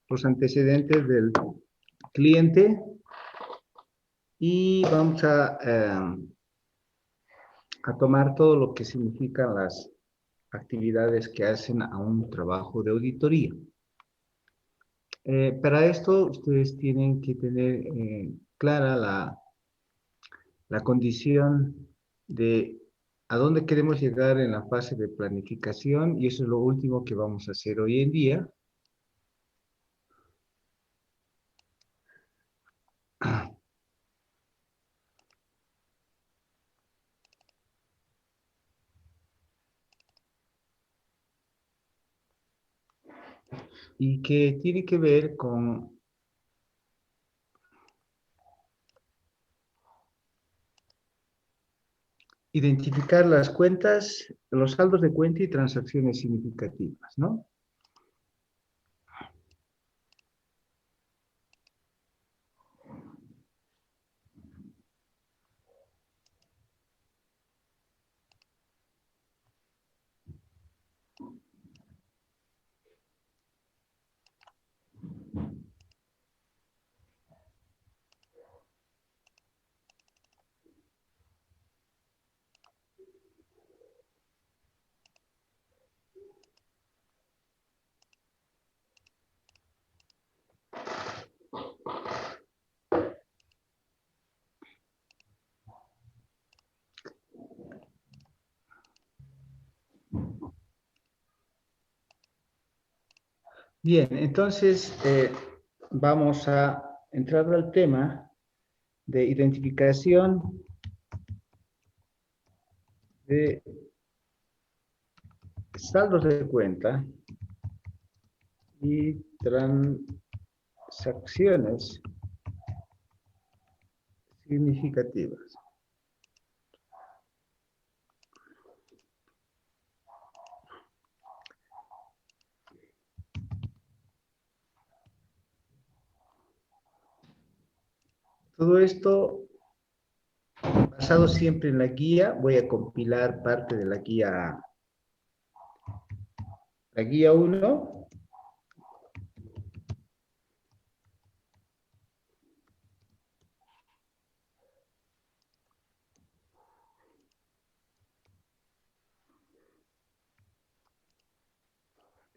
los antecedentes del cliente y vamos a tomar todo lo que significan las actividades que hacen a un trabajo de auditoría. Para esto, ustedes tienen que tener clara la condición de a dónde queremos llegar en la fase de planificación, y eso es lo último que vamos a hacer hoy en día. Y que tiene que ver con identificar las cuentas, los saldos de cuenta y transacciones significativas, ¿no? Bien, entonces vamos a entrar al tema de identificación de saldos de cuenta y transacciones significativas. Todo esto basado siempre en la guía. Voy a compilar parte de la guía 1.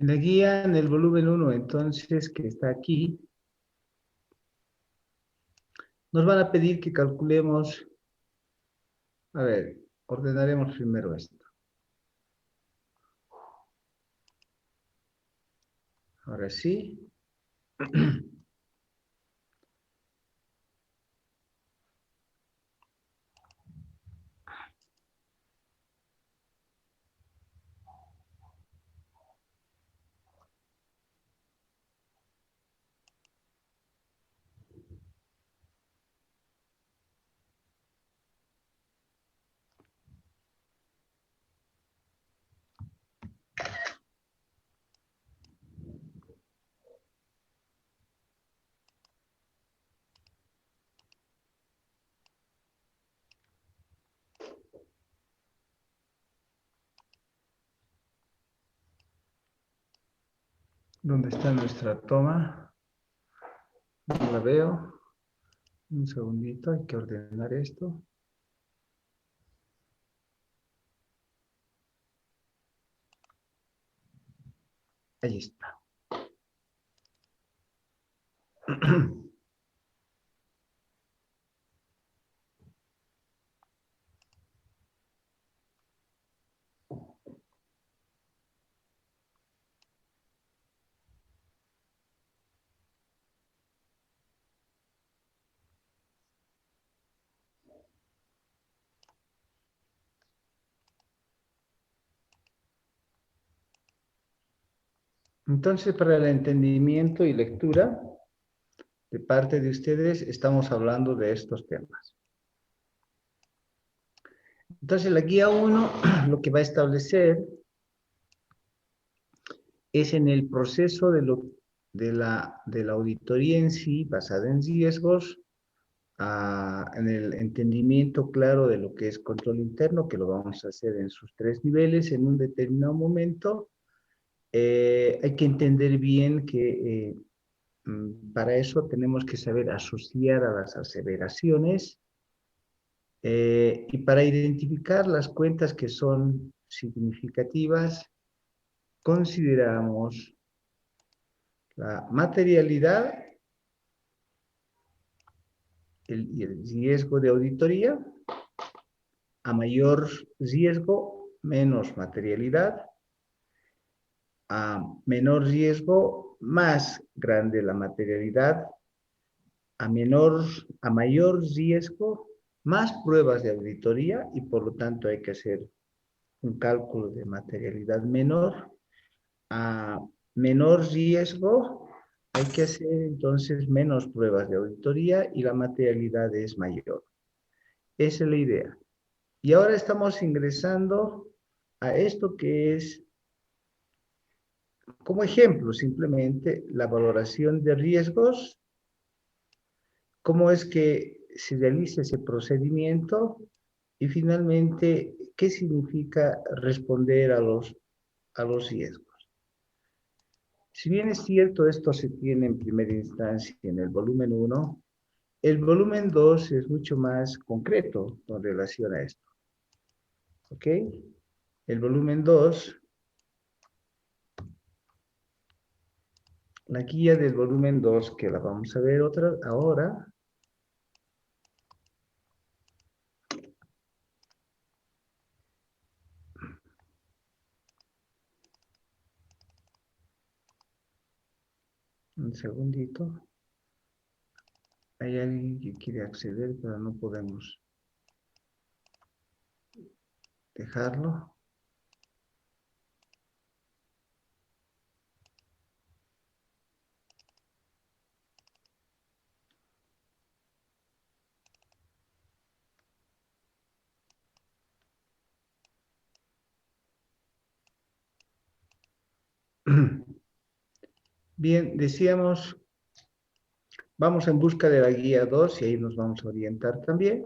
En la guía, en el volumen 1, entonces, que está aquí, nos van a pedir que calculemos, a ver, ordenaremos primero esto. Ahora sí. ¿Dónde está nuestra toma? No la veo. Un segundito, hay que ordenar esto. Ahí está. Entonces, para el entendimiento y lectura de parte de ustedes, estamos hablando de estos temas. Entonces, la guía 1 lo que va a establecer es en el proceso de la auditoría en sí, basada en riesgos, en el entendimiento claro de lo que es control interno, que lo vamos a hacer en sus 3 niveles en un determinado momento. Hay que entender bien que Para eso tenemos que saber asociar a las aseveraciones y para identificar las cuentas que son significativas, consideramos la materialidad y el riesgo de auditoría. A mayor riesgo, menos materialidad. A menor riesgo, más grande la materialidad. A mayor riesgo, más pruebas de auditoría y por lo tanto hay que hacer un cálculo de materialidad menor. A menor riesgo, hay que hacer entonces menos pruebas de auditoría y la materialidad es mayor. Esa es la idea. Y ahora estamos ingresando a esto que es, como ejemplo, simplemente la valoración de riesgos, cómo es que se realiza ese procedimiento y finalmente qué significa responder a los riesgos. Si bien es cierto, esto se tiene en primera instancia en el volumen 1, el volumen 2 es mucho más concreto con relación a esto. ¿Ok? El volumen 2, la guía del volumen 2, que la vamos a ver ahora. Un segundito. Hay alguien que quiere acceder, pero no podemos dejarlo. Bien, decíamos, vamos en busca de la guía 2 y ahí nos vamos a orientar también.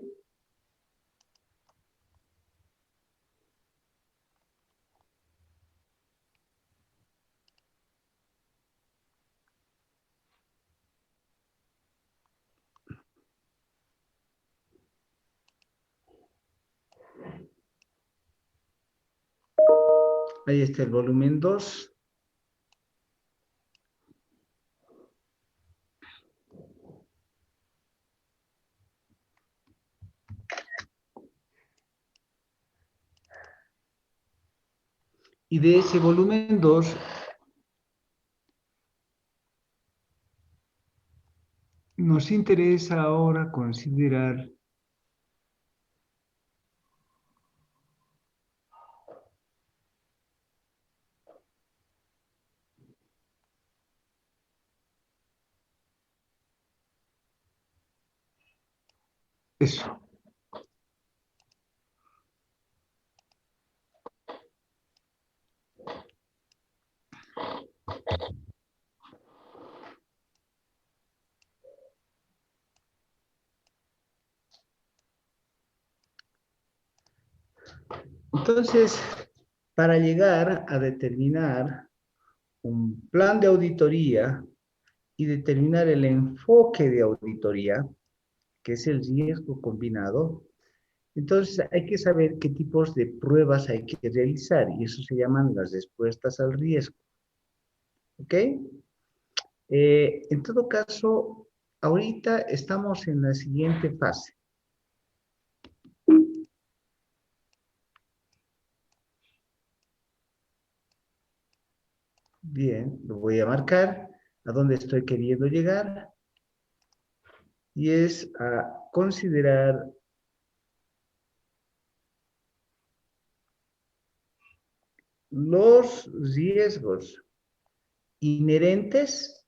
Ahí está el volumen 2. Y de ese volumen 2 nos interesa ahora considerar eso. Entonces, para llegar a determinar un plan de auditoría y determinar el enfoque de auditoría, que es el riesgo combinado, entonces hay que saber qué tipos de pruebas hay que realizar y eso se llaman las respuestas al riesgo. ¿Ok? En todo caso, ahorita estamos en la siguiente fase. Bien, lo voy a marcar a dónde estoy queriendo llegar y es a considerar los riesgos inherentes,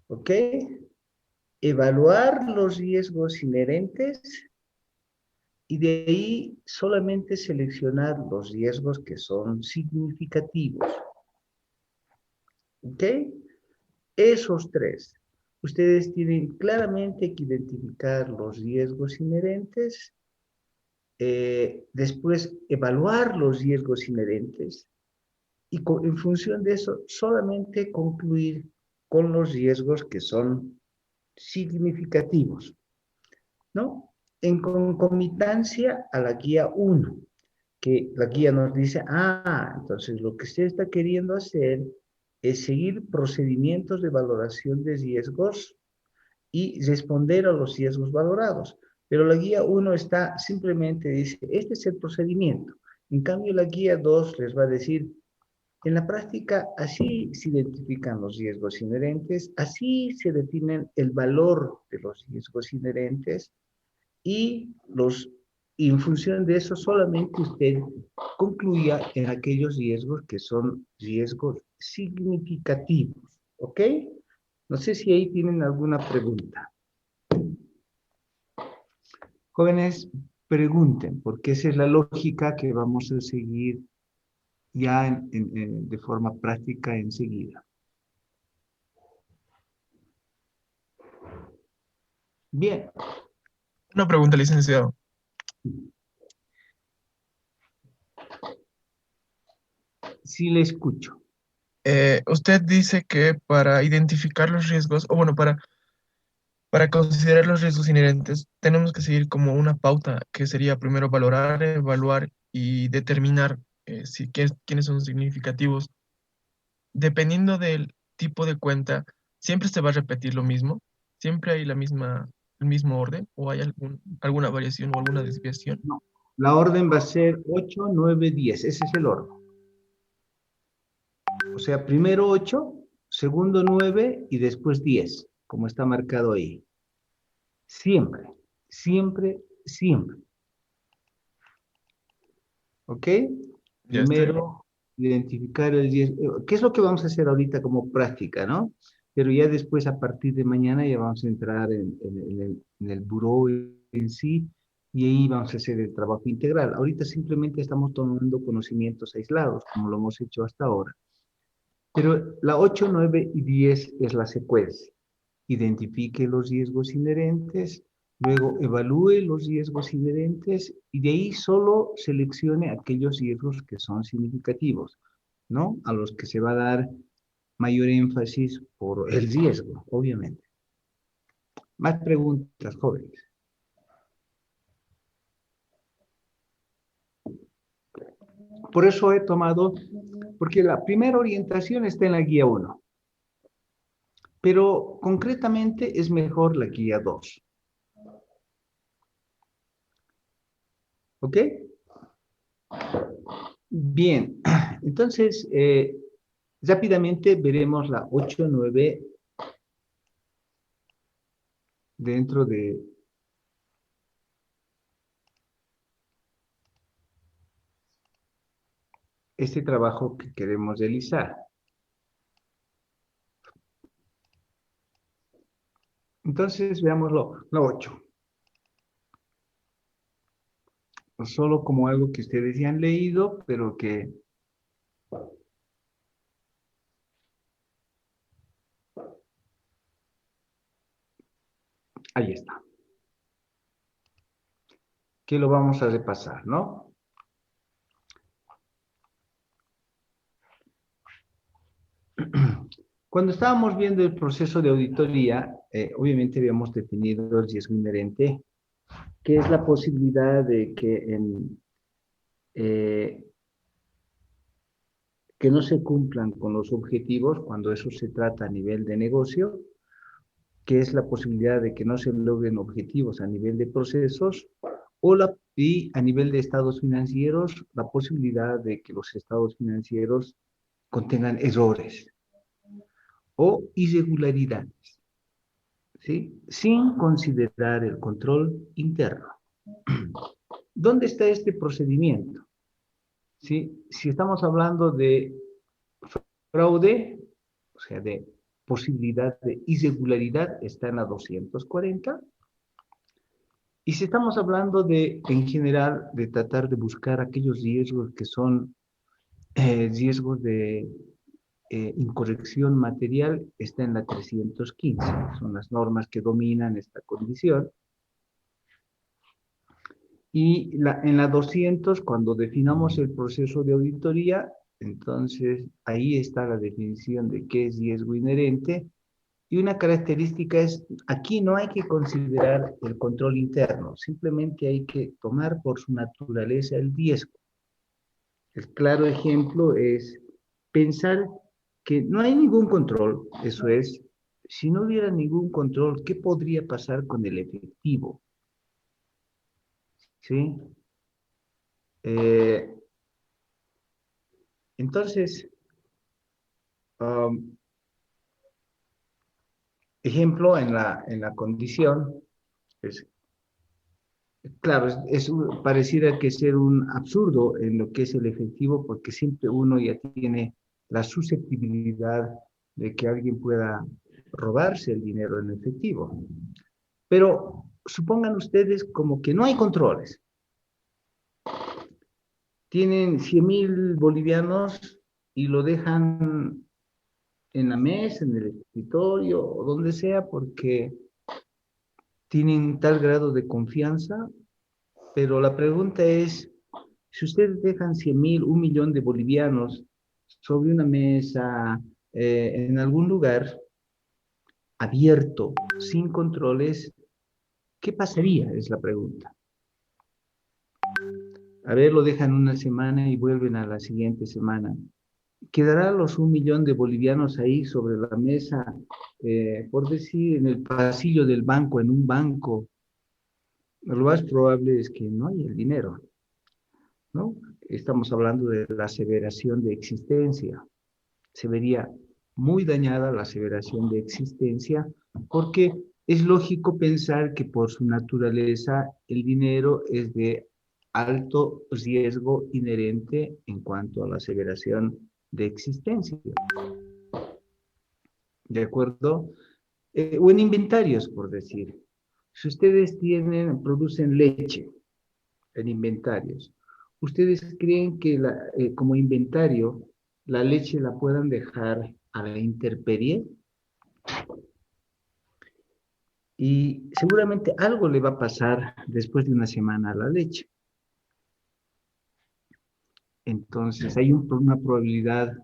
¿ok? Evaluar los riesgos inherentes y de ahí solamente seleccionar los riesgos que son significativos, ¿ok? Esos tres. Ustedes tienen claramente que identificar los riesgos inherentes, después evaluar los riesgos inherentes y en función de eso solamente concluir con los riesgos que son significativos, ¿no? En concomitancia a la guía 1, que la guía nos dice, entonces lo que usted está queriendo hacer es seguir procedimientos de valoración de riesgos y responder a los riesgos valorados. Pero la guía 1 está simplemente dice, este es el procedimiento. En cambio, la guía 2 les va a decir, en la práctica, así se identifican los riesgos inherentes, así se definen el valor de los riesgos inherentes y en función de eso solamente usted concluya en aquellos riesgos que son riesgos significativos. ¿Ok? No sé si ahí tienen alguna pregunta. Jóvenes, pregunten, porque esa es la lógica que vamos a seguir ya de forma práctica enseguida. Bien. Una pregunta, licenciado. Sí le escucho. Usted dice que para identificar los riesgos, o bueno, para considerar los riesgos inherentes, tenemos que seguir como una pauta, que sería primero valorar, evaluar y determinar quiénes son significativos. Dependiendo del tipo de cuenta, ¿siempre se va a repetir lo mismo? ¿Siempre hay el mismo orden? ¿O hay alguna variación o alguna desviación? No, la orden va a ser 8, 9, 10. Ese es el orden. O sea, primero 8, segundo 9 y después 10, como está marcado ahí. Siempre, siempre, siempre. ¿Ok? Ya estoy bien. Primero, identificar el riesgo. ¿Qué es lo que vamos a hacer ahorita como práctica, no? Pero ya después, a partir de mañana, ya vamos a entrar en el buró en sí y ahí vamos a hacer el trabajo integral. Ahorita simplemente estamos tomando conocimientos aislados, como lo hemos hecho hasta ahora. Pero la 8, 9 y 10 es la secuencia. Identifique los riesgos inherentes, luego evalúe los riesgos inherentes y de ahí solo seleccione aquellos riesgos que son significativos, ¿no? A los que se va a dar mayor énfasis por el riesgo, obviamente. Más preguntas, jóvenes. Por eso he tomado, porque la primera orientación está en la guía 1, pero concretamente es mejor la guía 2. ¿Ok? Bien, entonces rápidamente veremos la 8, 9 dentro de este trabajo que queremos realizar. Entonces veámoslo, la 8. Solo como algo que ustedes ya han leído, pero que ahí está. Que lo vamos a repasar, ¿no? Cuando estábamos viendo el proceso de auditoría, obviamente habíamos definido el riesgo inherente, que es la posibilidad de que no se cumplan con los objetivos cuando eso se trata a nivel de negocio, que es la posibilidad de que no se logren objetivos a nivel de procesos, y a nivel de estados financieros, la posibilidad de que los estados financieros contengan errores o irregularidades, ¿sí? Sin considerar el control interno. ¿Dónde está este procedimiento? ¿Sí? Si estamos hablando de fraude, o sea, de posibilidad de irregularidad, está en la 240. Y si estamos hablando de, en general, de tratar de buscar aquellos riesgos que son riesgos de incorrección material, está en la 315. Son las normas que dominan esta condición. Y en la 200, cuando definamos el proceso de auditoría, entonces ahí está la definición de qué es riesgo inherente Y una característica es, aquí no hay que considerar el control interno, simplemente hay que tomar por su naturaleza el riesgo. El claro ejemplo es pensar que no hay ningún control, eso es, si no hubiera ningún control, ¿qué podría pasar con el efectivo? ¿Sí? Eh, entonces, um, ejemplo en la condición, es, claro, pareciera que ser un absurdo en lo que es el efectivo, porque siempre uno ya tiene la susceptibilidad de que alguien pueda robarse el dinero en efectivo. Pero supongan ustedes como que no hay controles. Tienen 100.000 bolivianos y lo dejan en la mesa, en el escritorio o donde sea, porque tienen tal grado de confianza. Pero la pregunta es, si ustedes dejan 100.000, 1.000.000 de bolivianos sobre una mesa, en algún lugar abierto, sin controles, ¿qué pasaría? Es la pregunta. A ver, lo dejan una semana y vuelven a la siguiente semana. ¿Quedará los 1.000.000 de bolivianos ahí sobre la mesa, por decir, en el pasillo del banco, en un banco? Lo más probable es que no hay el dinero, ¿no? Estamos hablando de la aseveración de existencia. Se vería muy dañada la aseveración de existencia porque es lógico pensar que por su naturaleza el dinero es de alto riesgo inherente en cuanto a la aseveración de existencia. ¿De acuerdo? O en inventarios, por decir. Si ustedes producen leche en inventarios, ¿ustedes creen que como inventario la leche la puedan dejar a la intemperie? Y seguramente algo le va a pasar después de una semana a la leche. Entonces hay una probabilidad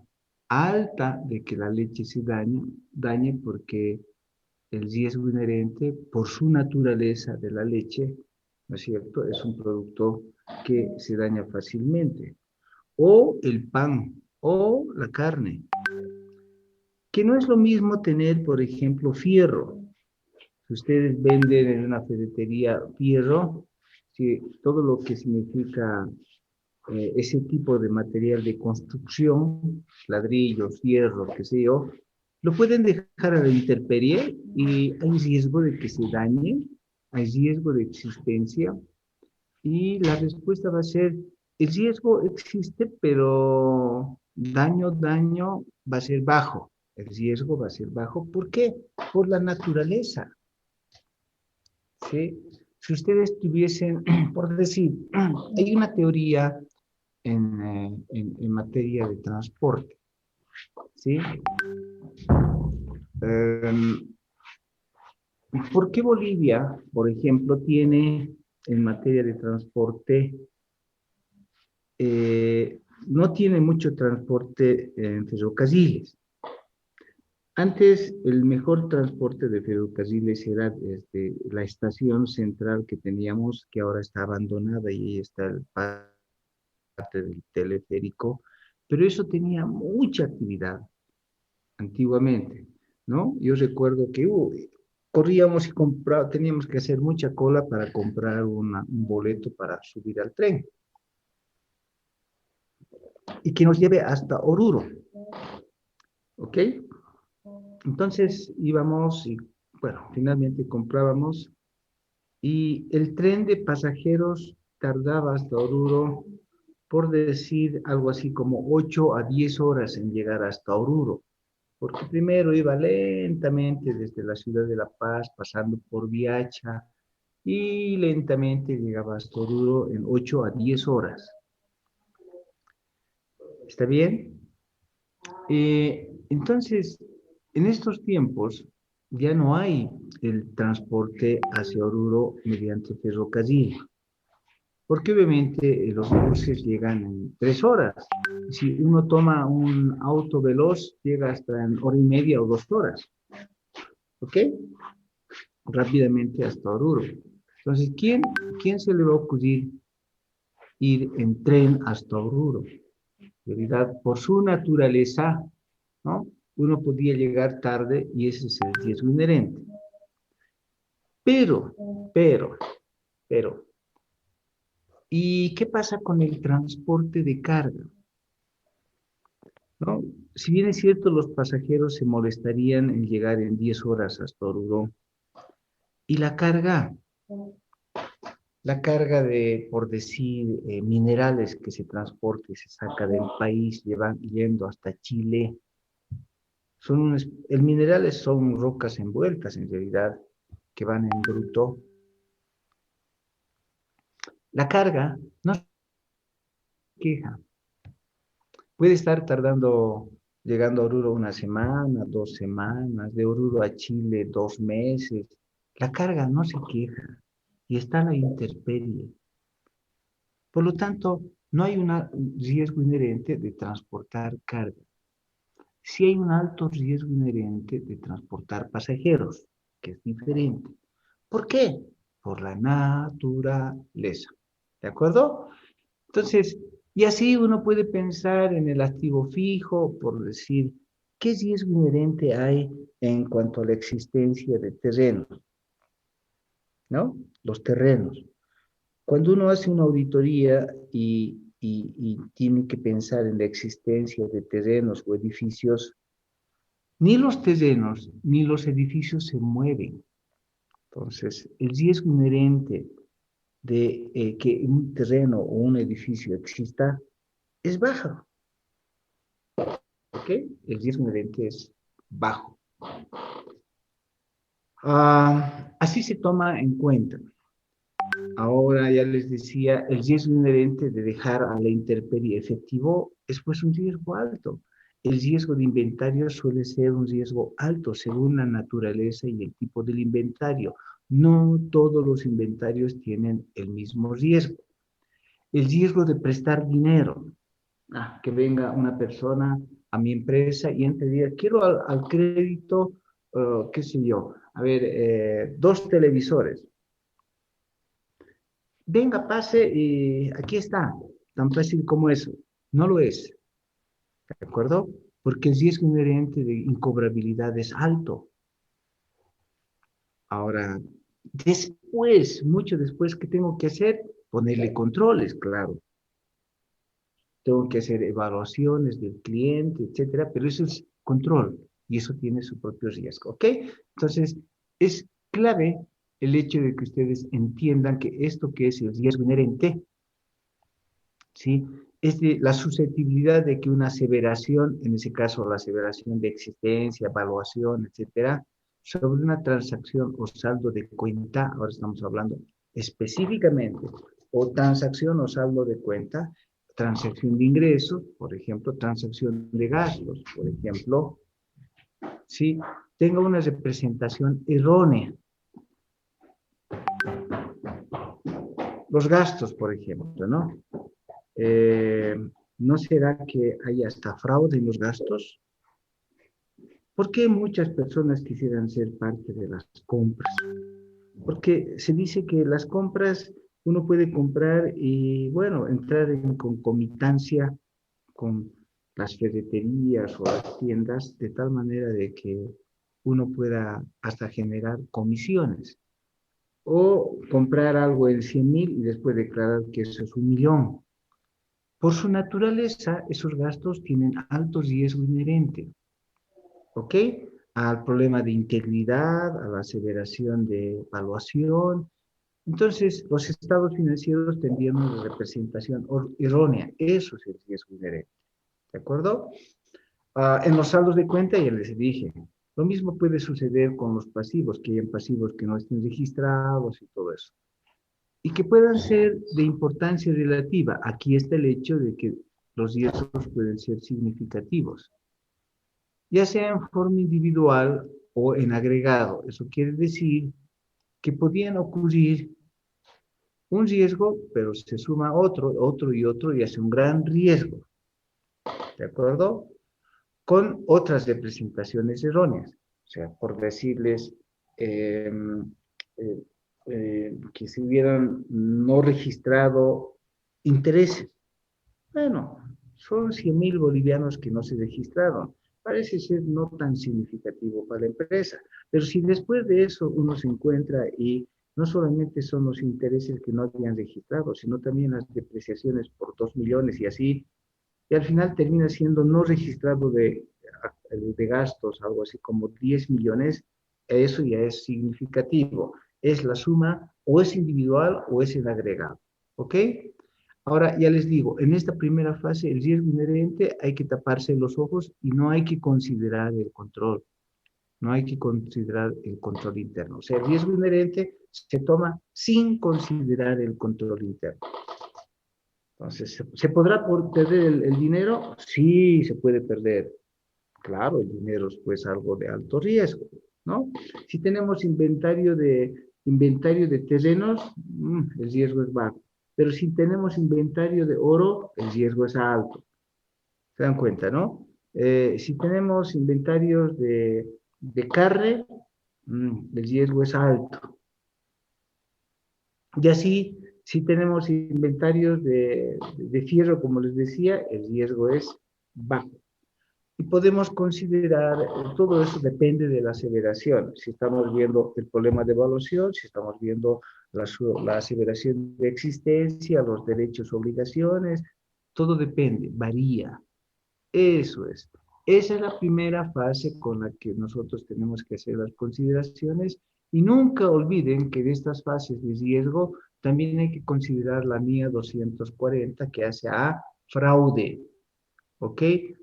alta de que la leche se dañe porque el riesgo inherente por su naturaleza de la leche, ¿no es cierto? Es un producto que se daña fácilmente. O el pan, o la carne, que no es lo mismo tener, por ejemplo, fierro. Si ustedes venden en una ferretería fierro, si todo lo que significa ese tipo de material de construcción, ladrillos, hierro, qué sé yo, lo pueden dejar a la intemperie y hay riesgo de que se dañe, hay riesgo de existencia y la respuesta va a ser, el riesgo existe, pero daño va a ser bajo. El riesgo va a ser bajo. ¿Por qué? Por la naturaleza. ¿Sí? Si ustedes tuviesen, por decir, hay una teoría en materia de transporte, ¿sí? ¿Por qué Bolivia, por ejemplo, tiene en materia de transporte, no tiene mucho transporte en ferrocarriles? Antes, el mejor transporte de ferrocarriles era desde la estación central que teníamos, que ahora está abandonada y ahí está el parte del teleférico, pero eso tenía mucha actividad antiguamente, ¿no? Yo recuerdo que corríamos y teníamos que hacer mucha cola para comprar un boleto para subir al tren y que nos lleve hasta Oruro, ¿ok? Entonces íbamos y, bueno, finalmente comprábamos y el tren de pasajeros tardaba hasta Oruro, por decir algo así como 8 a 10 horas en llegar hasta Oruro, porque primero iba lentamente desde la ciudad de La Paz, pasando por Viacha, y lentamente llegaba hasta Oruro en 8 a 10 horas. ¿Está bien? Entonces, en estos tiempos ya no hay el transporte hacia Oruro mediante ferrocarril, porque obviamente los buses llegan en 3 horas. Si uno toma un auto veloz, llega hasta en hora y media o 2 horas. ¿Ok? Rápidamente hasta Oruro. Entonces, ¿quién se le va a ocurrir ir en tren hasta Oruro? En realidad, por su naturaleza, ¿no? Uno podía llegar tarde y ese es el riesgo inherente. Pero, pero, pero, ¿y qué pasa con el transporte de carga? ¿No? Si bien es cierto, los pasajeros se molestarían en llegar en 10 horas hasta Oruro, y la carga de, por decir, minerales que se transporta y se saca del país, yendo hasta Chile, el minerales son rocas envueltas en realidad, que van en bruto. La carga no se queja. Puede estar tardando, llegando a Oruro una semana, 2 semanas, de Oruro a Chile 2 meses. La carga no se queja y está a la intemperie. Por lo tanto, no hay un riesgo inherente de transportar carga. Sí hay un alto riesgo inherente de transportar pasajeros, que es diferente. ¿Por qué? Por la naturaleza. ¿De acuerdo? Entonces, y así uno puede pensar en el activo fijo, por decir, ¿qué riesgo inherente hay en cuanto a la existencia de terrenos? ¿No? Los terrenos. Cuando uno hace una auditoría y tiene que pensar en la existencia de terrenos o edificios, ni los terrenos ni los edificios se mueven. Entonces, el riesgo inherente de que un terreno o un edificio exista es bajo. ¿Ok? El riesgo inherente es bajo. Así se toma en cuenta. Ahora ya les decía, el riesgo inherente de dejar a la intemperie efectivo es pues un riesgo alto. El riesgo de inventario suele ser un riesgo alto según la naturaleza y el tipo del inventario. No todos los inventarios tienen el mismo riesgo. El riesgo de prestar dinero. Que venga una persona a mi empresa y entre diga, quiero al crédito, qué sé yo, a ver, 2 televisores. Venga, pase y aquí está. Tan fácil como eso. No lo es, ¿de acuerdo? Porque el riesgo inherente de incobrabilidad es alto. Ahora, después, mucho después, ¿qué tengo que hacer? Ponerle controles, claro. Tengo que hacer evaluaciones del cliente, etcétera, pero eso es control y eso tiene su propio riesgo, ¿ok? Entonces, es clave el hecho de que ustedes entiendan que esto que es el riesgo inherente, ¿sí? Es de la susceptibilidad de que una aseveración, en ese caso la aseveración de existencia, evaluación, etcétera, sobre una transacción o saldo de cuenta, ahora estamos hablando específicamente, o transacción o saldo de cuenta, transacción de ingresos, por ejemplo, transacción de gastos, por ejemplo, si tenga una representación errónea. Los gastos, por ejemplo, ¿no? ¿No será que hay hasta fraude en los gastos? ¿Por qué muchas personas quisieran ser parte de las compras? Porque se dice que las compras uno puede comprar y, bueno, entrar en concomitancia con las ferreterías o las tiendas de tal manera de que uno pueda hasta generar comisiones. O comprar algo en 100,000 y después declarar que eso es 1,000,000. Por su naturaleza, esos gastos tienen alto riesgo inherente, ¿ok? Al problema de integridad, a la aseveración de evaluación. Entonces, los estados financieros tendrían una representación errónea. Eso es el riesgo inherente, ¿de acuerdo? En los saldos de cuenta ya les dije, lo mismo puede suceder con los pasivos, que hayan pasivos que no estén registrados y todo eso. Y que puedan ser de importancia relativa. Aquí está el hecho de que los riesgos pueden ser significativos, ya sea en forma individual o en agregado. Eso quiere decir que podían ocurrir un riesgo, pero se suma otro y otro y hace un gran riesgo, ¿de acuerdo? Con otras representaciones erróneas. O sea, por decirles eh, eh, que se hubieran no registrado intereses. Bueno, son 100.000 bolivianos que no se registraron. Parece ser no tan significativo para la empresa. Pero si después de eso uno se encuentra y no solamente son los intereses que no habían registrado, sino también las depreciaciones por 2 millones y así, y al final termina siendo no registrado de gastos, algo así como 10 millones, eso ya es significativo. Es la suma o es individual o es el agregado. ¿Ok? Ahora, ya les digo, en esta primera fase, el riesgo inherente hay que taparse los ojos y no hay que considerar el control. No hay que considerar el control interno. O sea, el riesgo inherente se toma sin considerar el control interno. Entonces, ¿se podrá perder el dinero? Sí, se puede perder. Claro, el dinero es pues algo de alto riesgo, ¿no? Si tenemos inventario de terrenos, el riesgo es bajo. Pero si tenemos inventario de oro, el riesgo es alto. ¿Se dan cuenta, no? Si tenemos inventarios de carne, el riesgo es alto. Y así, si tenemos inventarios de fierro, como les decía, el riesgo es bajo. Y podemos considerar, todo eso depende de la aseveración. Si estamos viendo el problema de evaluación, si estamos viendo la aseveración de existencia, los derechos, obligaciones, todo depende, varía. Eso es. Esa es la primera fase con la que nosotros tenemos que hacer las consideraciones y nunca olviden que de estas fases de riesgo también hay que considerar la NIA 240 que hace a fraude, ¿ok?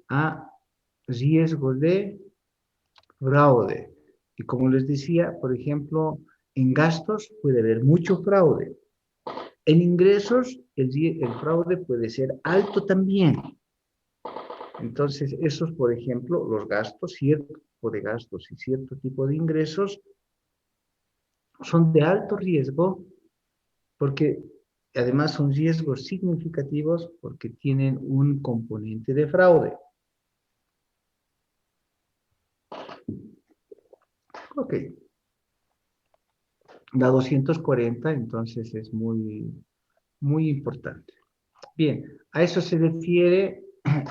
A riesgo de fraude. Y como les decía, por ejemplo, en gastos puede haber mucho fraude. En ingresos, el fraude puede ser alto también. Entonces, esos, por ejemplo, los gastos, cierto tipo de gastos y cierto tipo de ingresos son de alto riesgo porque además son riesgos significativos porque tienen un componente de fraude. Ok, la 240 entonces es muy, muy importante. Bien, a eso se refiere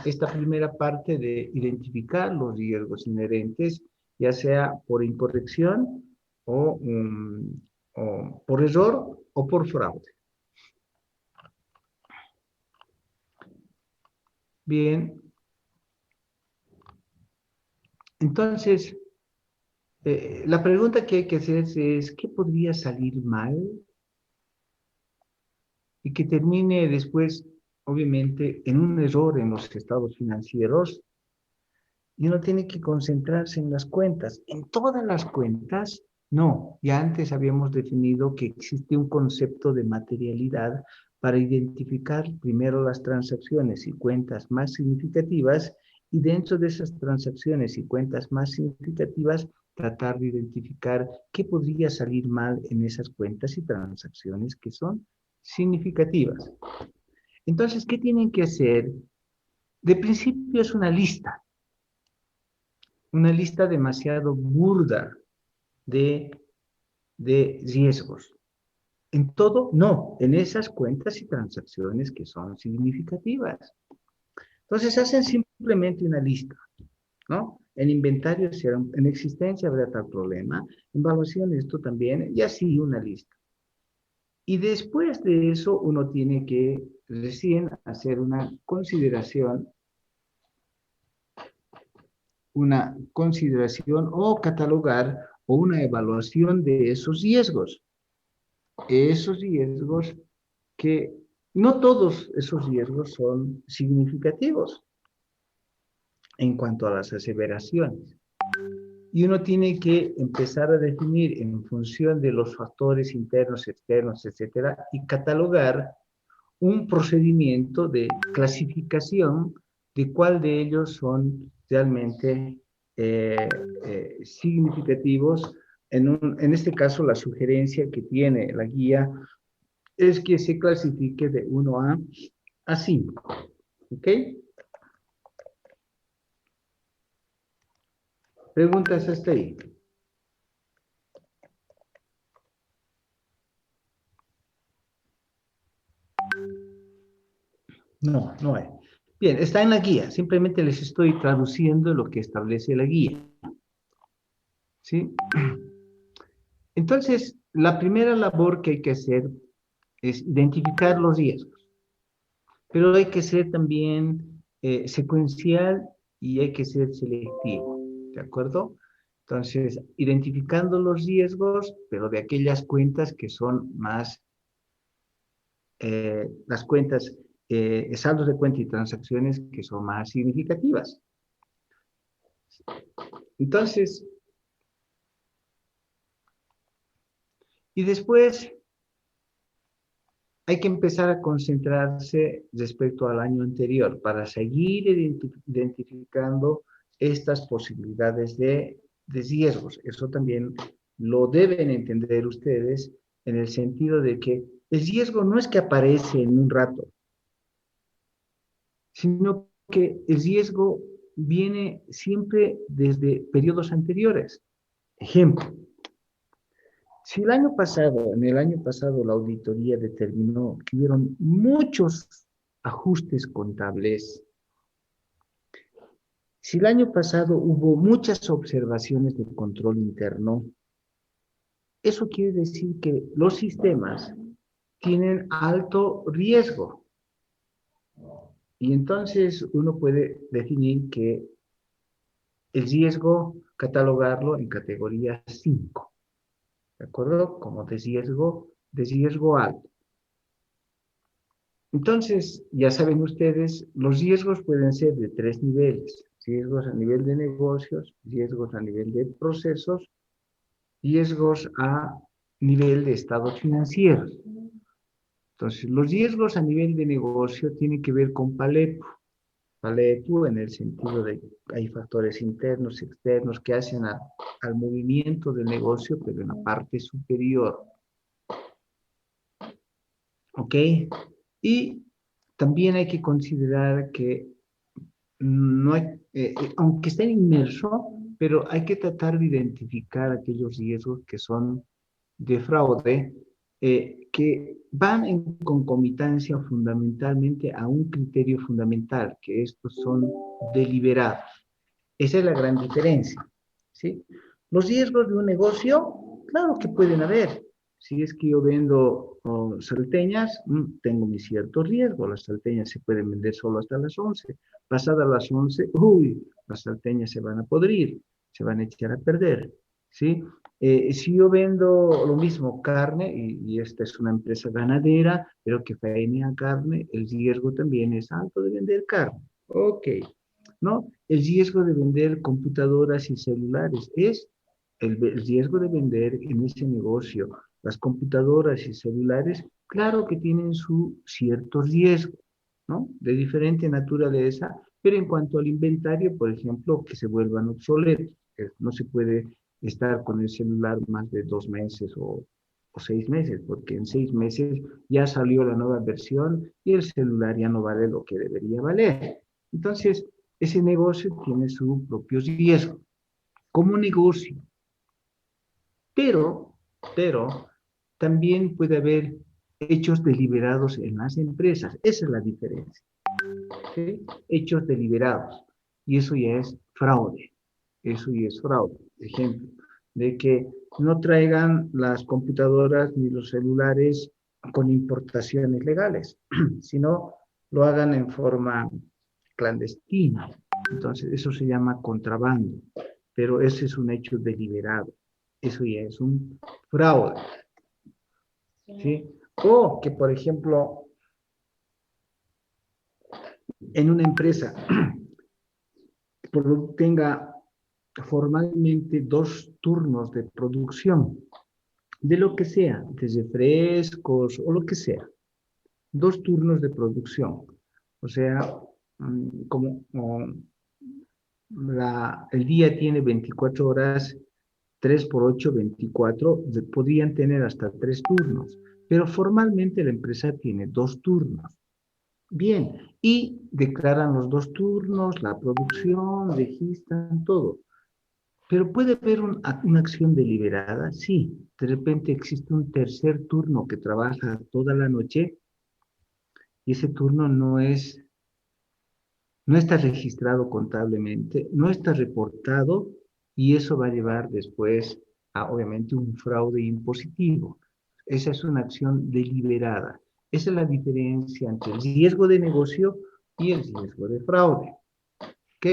esta primera parte de identificar los riesgos inherentes, ya sea por incorrección o por error o por fraude. Bien, entonces, la pregunta que hay que hacerse es, ¿qué podría salir mal? Y que termine después, obviamente, en un error en los estados financieros. Y uno tiene que concentrarse en las cuentas. En todas las cuentas, no. Ya antes habíamos definido que existe un concepto de materialidad para identificar primero las transacciones y cuentas más significativas y dentro de esas transacciones y cuentas más significativas tratar de identificar qué podría salir mal en esas cuentas y transacciones que son significativas. Entonces, ¿qué tienen que hacer? De principio es una lista demasiado burda de, de riesgos. En todo, no, en esas cuentas y transacciones que son significativas. Entonces hacen simplemente una lista, ¿no? En inventario, en existencia habrá tal problema, en evaluación esto también, y así una lista. Y después de eso uno tiene que recién hacer una consideración o catalogar o una evaluación de esos riesgos. Esos riesgos que no todos esos riesgos son significativos en cuanto a las aseveraciones. Y uno tiene que empezar a definir en función de los factores internos, externos, etcétera, y catalogar un procedimiento de clasificación de cuál de ellos son realmente significativos. En este caso, la sugerencia que tiene la guía es que se clasifique de 1 a 5. ¿Ok? Preguntas hasta ahí. No, no hay. Bien, está en la guía. Simplemente les estoy traduciendo lo que establece la guía. ¿Sí? Entonces, la primera labor que hay que hacer es identificar los riesgos, pero hay que ser también secuencial y hay que ser selectivo, ¿de acuerdo? Entonces, identificando los riesgos, pero de aquellas cuentas que son más, las cuentas, saldos de cuenta y transacciones que son más significativas. Entonces, y después hay que empezar a concentrarse respecto al año anterior para seguir identificando estas posibilidades de riesgos. Eso también lo deben entender ustedes en el sentido de que el riesgo no es que aparece en un rato, sino que el riesgo viene siempre desde periodos anteriores. Ejemplo, si en el año pasado la auditoría determinó que hubieron muchos ajustes contables, si el año pasado hubo muchas observaciones de control interno, eso quiere decir que los sistemas tienen alto riesgo. Y entonces uno puede definir que el riesgo, catalogarlo en categoría 5, ¿de acuerdo? Como de riesgo alto. Entonces, ya saben ustedes, los riesgos pueden ser de 3 niveles. Riesgos a nivel de negocios, riesgos a nivel de procesos, riesgos a nivel de estados financieros. Entonces, los riesgos a nivel de negocio tienen que ver con Pareto. Pareto en el sentido de que hay factores internos, externos que hacen al movimiento del negocio, pero en la parte superior. ¿Ok? Y también hay que considerar que no hay, aunque estén inmersos, pero hay que tratar de identificar aquellos riesgos que son de fraude, que van en concomitancia fundamentalmente a un criterio fundamental, que estos son deliberados. Esa es la gran diferencia, ¿sí? Los riesgos de un negocio, claro que pueden haber. Si es que yo vendo salteñas, tengo mi cierto riesgo. Las salteñas se pueden vender solo hasta las 11. Pasadas las 11, uy, las salteñas se van a podrir, se van a echar a perder, ¿sí? Si yo vendo lo mismo, carne, y esta es una empresa ganadera, pero que faenea carne, el riesgo también es alto de vender carne. Ok, ¿no? El riesgo de vender computadoras y celulares es el riesgo de vender en ese negocio. Las computadoras y celulares, claro que tienen su cierto riesgo, ¿no? De diferente naturaleza, pero en cuanto al inventario, por ejemplo, que se vuelvan obsoletos. No se puede estar con el celular más de 2 meses o 6 meses, porque en 6 meses ya salió la nueva versión y el celular ya no vale lo que debería valer. Entonces, ese negocio tiene su propio riesgo como negocio, pero, pero también puede haber hechos deliberados en las empresas. Esa es la diferencia. ¿Sí? Hechos deliberados. Y eso ya es fraude. Eso ya es fraude. Ejemplo, de que no traigan las computadoras ni los celulares con importaciones legales, sino lo hagan en forma clandestina. Entonces, eso se llama contrabando, pero ese es un hecho deliberado. Eso ya es un fraude. ¿Sí? O que, por ejemplo, en una empresa tenga formalmente 2 turnos de producción, de lo que sea, desde frescos o lo que sea, 2 turnos de producción. O sea, como el día tiene 24 horas, 3 por 8, 24, podrían tener hasta 3 turnos, pero formalmente la empresa tiene 2 turnos. Bien, y declaran los 2 turnos, la producción, registran todo. Pero puede haber una acción deliberada, sí. De repente existe un tercer turno que trabaja toda la noche y ese turno no está registrado contablemente, no está reportado y eso va a llevar después a, obviamente, un fraude impositivo. Esa es una acción deliberada. Esa es la diferencia entre el riesgo de negocio y el riesgo de fraude. ¿Ok?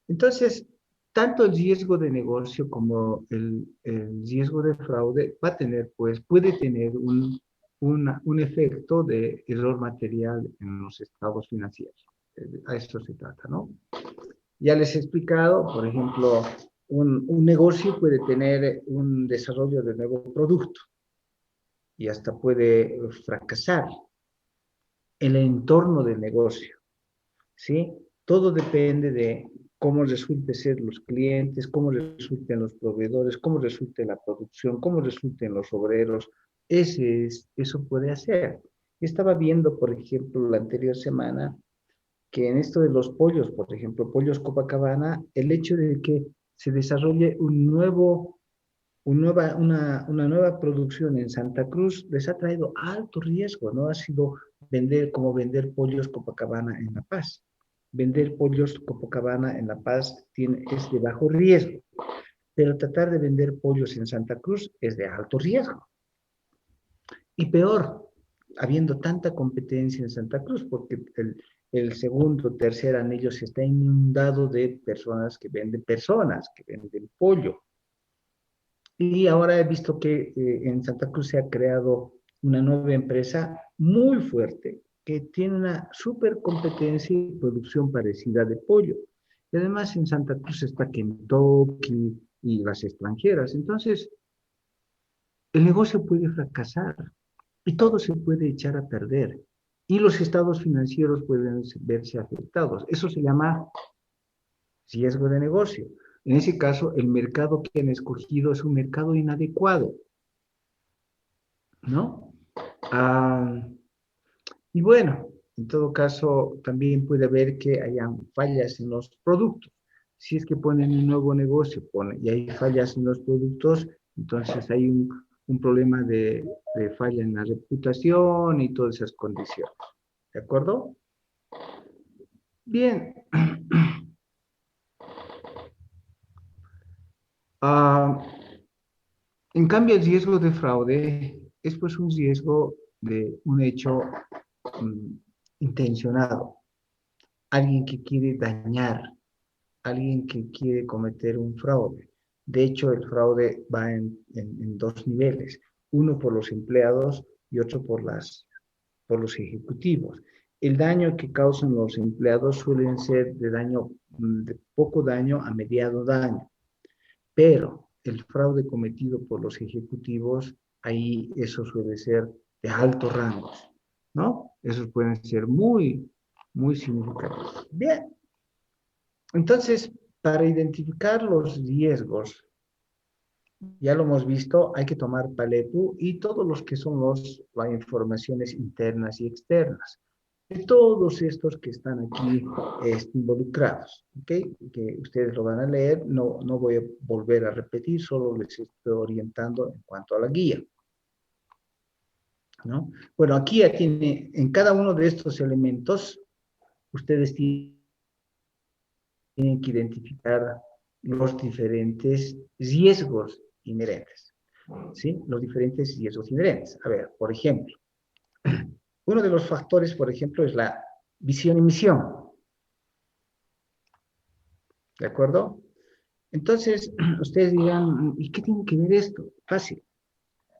Entonces, tanto el riesgo de negocio como el riesgo de fraude va a tener, pues, puede tener un efecto de error material en los estados financieros. A esto se trata, ¿no? Ya les he explicado, por ejemplo, un negocio puede tener un desarrollo de nuevo producto y hasta puede fracasar. El entorno del negocio, ¿sí? Todo depende de cómo resulten ser los clientes, cómo resulten los proveedores, cómo resulte la producción, cómo resulten los obreros. Eso puede hacer. Estaba viendo, por ejemplo, la anterior semana, que en esto de los pollos, por ejemplo, pollos Copacabana, el hecho de que se desarrolle una nueva producción en Santa Cruz les ha traído alto riesgo, no ha sido vender pollos Copacabana en La Paz. Vender pollos Copacabana en La Paz es de bajo riesgo, pero tratar de vender pollos en Santa Cruz es de alto riesgo. Y peor, habiendo tanta competencia en Santa Cruz, porque el segundo, tercer anillo se está inundado de personas que venden pollo. Y ahora he visto que en Santa Cruz se ha creado una nueva empresa muy fuerte que tiene una super competencia y producción parecida de pollo. Y además en Santa Cruz está Kentucky y las extranjeras. Entonces, el negocio puede fracasar y todo se puede echar a perder. Y los estados financieros pueden verse afectados. Eso se llama riesgo de negocio. En ese caso, el mercado que han escogido es un mercado inadecuado, ¿no? Ah, y bueno, en todo caso, también puede haber que hayan fallas en los productos. Si es que ponen un nuevo negocio y hay fallas en los productos, entonces hay un problema de falla en la reputación y todas esas condiciones. ¿De acuerdo? Bien. Ah, en cambio, el riesgo de fraude es pues un riesgo de un hecho mm, intencionado. Alguien que quiere dañar, alguien que quiere cometer un fraude. De hecho, el fraude va en dos niveles, uno por los empleados y otro por los ejecutivos. El daño que causan los empleados suelen ser de poco daño a mediado daño, pero el fraude cometido por los ejecutivos, ahí eso suele ser de altos rangos, ¿no? Esos pueden ser muy significativos. Bien, entonces, para identificar los riesgos, ya lo hemos visto, hay que tomar Palepú y todos los que son las informaciones internas y externas. De todos estos que están aquí involucrados, ¿ok? Que ustedes lo van a leer, no voy a volver a repetir, solo les estoy orientando en cuanto a la guía, ¿no? Bueno, aquí ya tiene, en cada uno de estos elementos, ustedes tienen que identificar los diferentes riesgos inherentes, ¿sí? Los diferentes riesgos inherentes. A ver, por ejemplo, uno de los factores, por ejemplo, es la visión y misión, ¿de acuerdo? Entonces, ustedes dirán, ¿y qué tiene que ver esto? Fácil.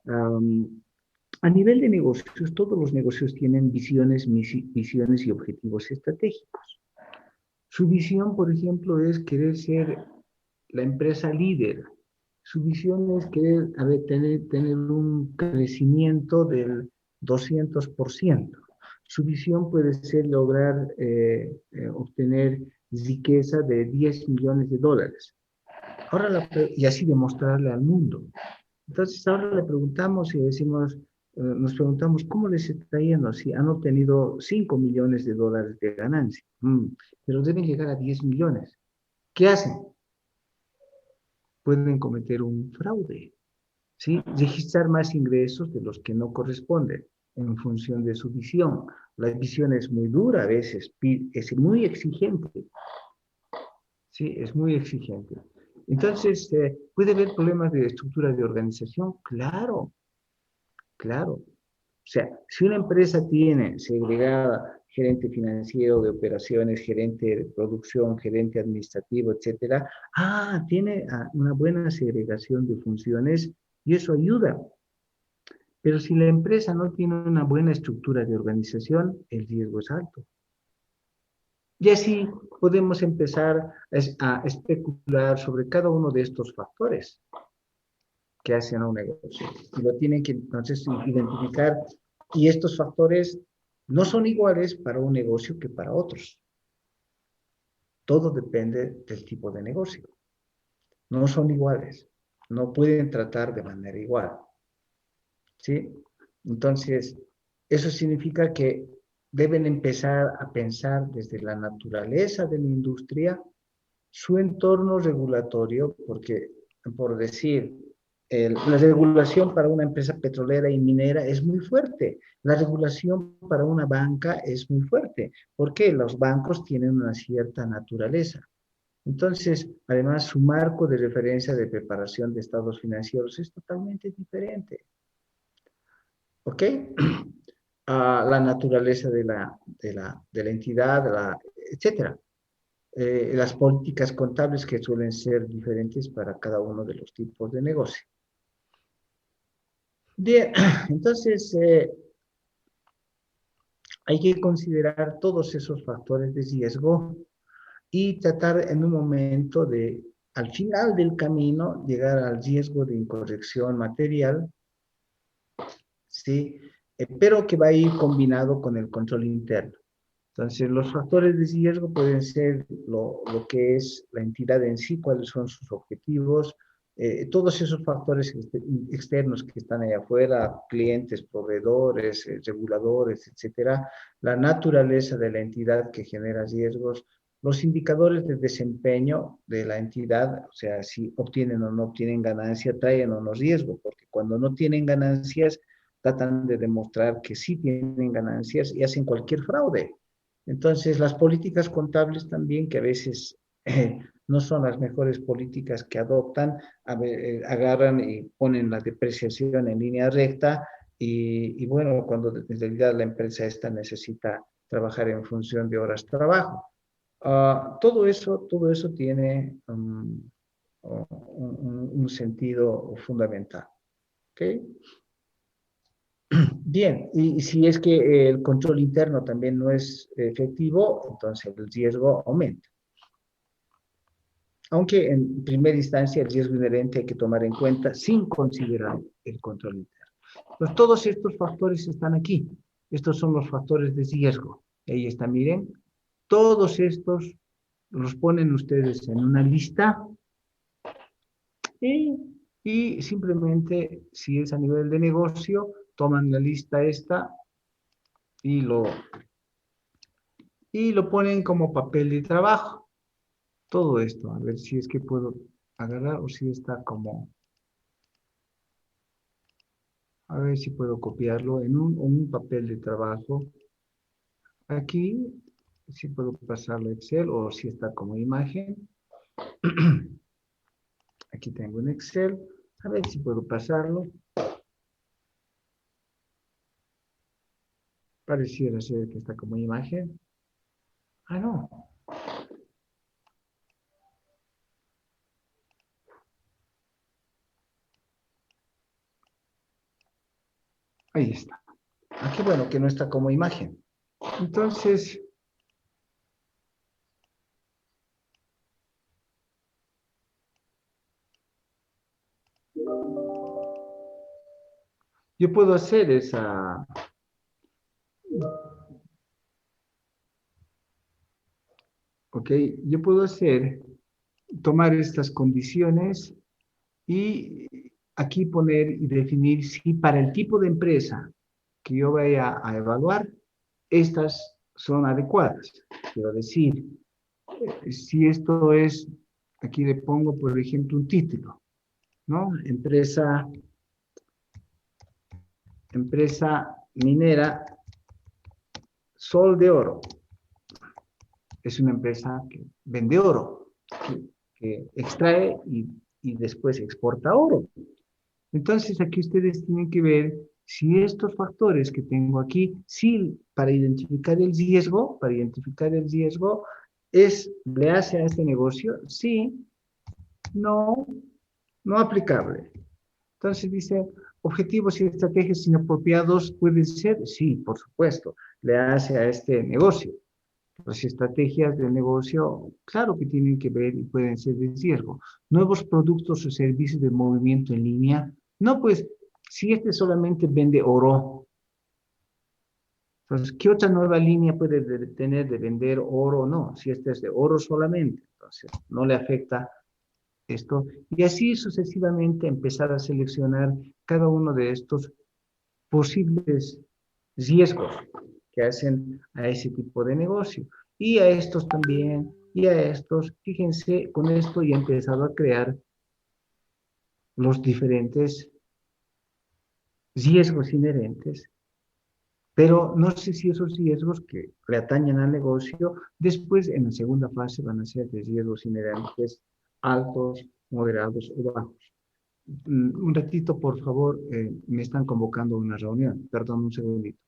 A nivel de negocios, todos los negocios tienen visiones y objetivos estratégicos. Su visión, por ejemplo, es querer ser la empresa líder. Su visión es querer tener un crecimiento del 200%. Su visión puede ser lograr obtener riqueza de 10 millones de dólares. Y así demostrarle al mundo. Entonces ahora le preguntamos y decimos, nos preguntamos cómo les está yendo si han obtenido 5 millones de dólares de ganancia, pero deben llegar a 10 millones. ¿Qué hacen? Pueden cometer un fraude, ¿sí? Registrar más ingresos de los que no corresponden en función de su visión. La visión es muy dura a veces, es muy exigente, ¿sí? Es muy exigente. Entonces, ¿puede haber problemas de estructura de organización? Claro, claro. O sea, si una empresa tiene segregada gerente financiero de operaciones, gerente de producción, gerente administrativo, etcétera, tiene una buena segregación de funciones y eso ayuda. Pero si la empresa no tiene una buena estructura de organización, el riesgo es alto. Y así podemos empezar a especular sobre cada uno de estos factores que hacen a un negocio. Y lo tienen que entonces identificar. Y estos factores no son iguales para un negocio que para otros. Todo depende del tipo de negocio. No son iguales. No pueden tratar de manera igual. ¿Sí? Entonces, eso significa que deben empezar a pensar desde la naturaleza de la industria, su entorno regulatorio, porque, por decir, la regulación para una empresa petrolera y minera es muy fuerte. La regulación para una banca es muy fuerte, porque los bancos tienen una cierta naturaleza. Entonces, además, su marco de referencia de preparación de estados financieros es totalmente diferente. ¿Ok? La naturaleza de la entidad, etcétera. Las políticas contables que suelen ser diferentes para cada uno de los tipos de negocio. Bien, entonces hay que considerar todos esos factores de riesgo y tratar en un momento de, al final del camino, llegar al riesgo de incorrección material, ¿sí? Pero que va a ir combinado con el control interno. Entonces, los factores de riesgo pueden ser lo que es la entidad en sí, cuáles son sus objetivos, todos esos factores externos que están allá afuera, clientes, proveedores, reguladores, etcétera, la naturaleza de la entidad que genera riesgos, los indicadores de desempeño de la entidad, o sea, si obtienen o no obtienen ganancia, traen o no riesgo, porque cuando no tienen ganancias, tratan de demostrar que sí tienen ganancias y hacen cualquier fraude. Entonces, las políticas contables también, que a veces no son las mejores políticas que adoptan, agarran y ponen la depreciación en línea recta y bueno, cuando en realidad la empresa esta necesita trabajar en función de horas de trabajo. Todo eso tiene un sentido fundamental. ¿Okay? Bien, y si es que el control interno también no es efectivo, entonces el riesgo aumenta. Aunque en primera instancia el riesgo inherente hay que tomar en cuenta sin considerar el control interno. Pues todos estos factores están aquí. Estos son los factores de riesgo. Ahí está, miren. Todos estos los ponen ustedes en una lista y, y simplemente, si es a nivel de negocio, toman la lista esta y lo ponen como papel de trabajo. Todo esto, a ver si es que puedo agarrar o si está como, a ver si puedo copiarlo en un papel de trabajo. Aquí, si puedo pasarlo a Excel o si está como imagen. Aquí tengo un Excel. A ver si puedo pasarlo. Pareciera ser que está como imagen. No. Ahí está. Qué bueno que no está como imagen. Entonces, yo puedo hacer esa. Ok, yo puedo tomar estas condiciones y aquí poner y definir si para el tipo de empresa que yo vaya a evaluar, estas son adecuadas. Quiero decir, si esto es, aquí le pongo, por ejemplo, un título, ¿no? Empresa minera Sol de Oro. Es una empresa que vende oro, que extrae y después exporta oro. Entonces, aquí ustedes tienen que ver si estos factores que tengo aquí, sí, para identificar el riesgo, le hace a este negocio, sí, no, no aplicable. Entonces dice, objetivos y estrategias inapropiados pueden ser, sí, por supuesto, le hace a este negocio. Las estrategias de negocio, claro que tienen que ver y pueden ser de riesgo. Nuevos productos o servicios de movimiento en línea. No, pues, si este solamente vende oro, entonces, ¿qué otra nueva línea puede tener de vender oro? No, si este es de oro solamente, entonces no le afecta esto. Y así sucesivamente empezar a seleccionar cada uno de estos posibles riesgos que hacen a ese tipo de negocio. Y a estos también, y a estos, fíjense, con esto ya he empezado a crear los diferentes riesgos inherentes, pero no sé si esos riesgos que le atañen al negocio, después en la segunda fase van a ser de riesgos inherentes altos, moderados o bajos. Un ratito, por favor, me están convocando a una reunión. Perdón, un segundito.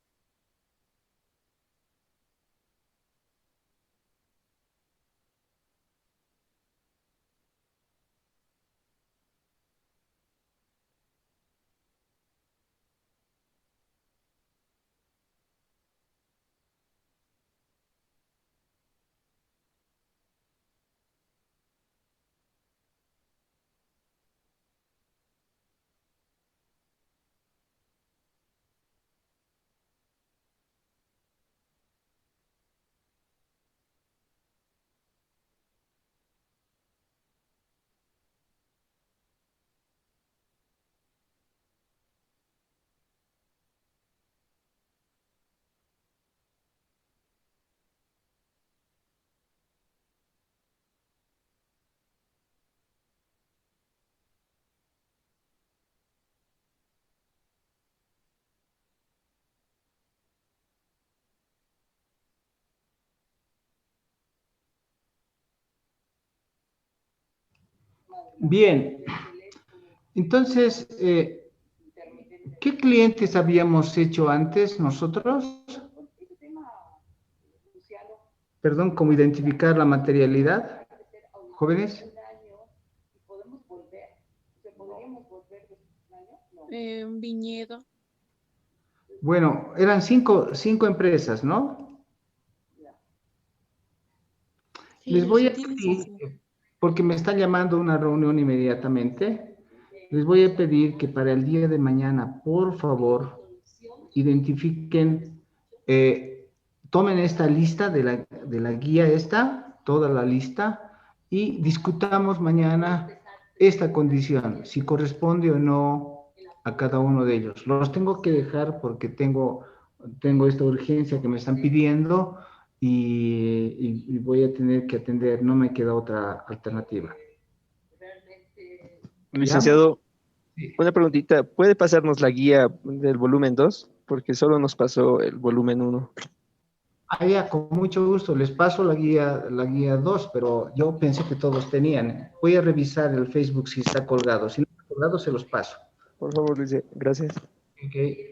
Bien, entonces, ¿qué clientes habíamos hecho antes nosotros? Perdón, ¿cómo identificar la materialidad? Jóvenes. Un viñedo. Bueno, eran cinco empresas, ¿no? Les Sí, voy a tienes pedir, razón. porque me están llamando a una reunión inmediatamente, les voy a pedir que para el día de mañana, por favor, identifiquen, tomen esta lista de la guía esta, toda la lista, y discutamos mañana esta condición, si corresponde o no a cada uno de ellos. Los tengo que dejar porque tengo esta urgencia que me están pidiendo y voy a tener que atender, no me queda otra alternativa. ¿Ya? Licenciado, una preguntita. ¿Puede pasarnos la guía del volumen 2? Porque solo nos pasó el volumen 1. Ah, ya, con mucho gusto. Les paso la guía 2, pero yo pensé que todos tenían. Voy a revisar el Facebook si está colgado. Si no está colgado, se los paso. Por favor, dice, gracias. Okay.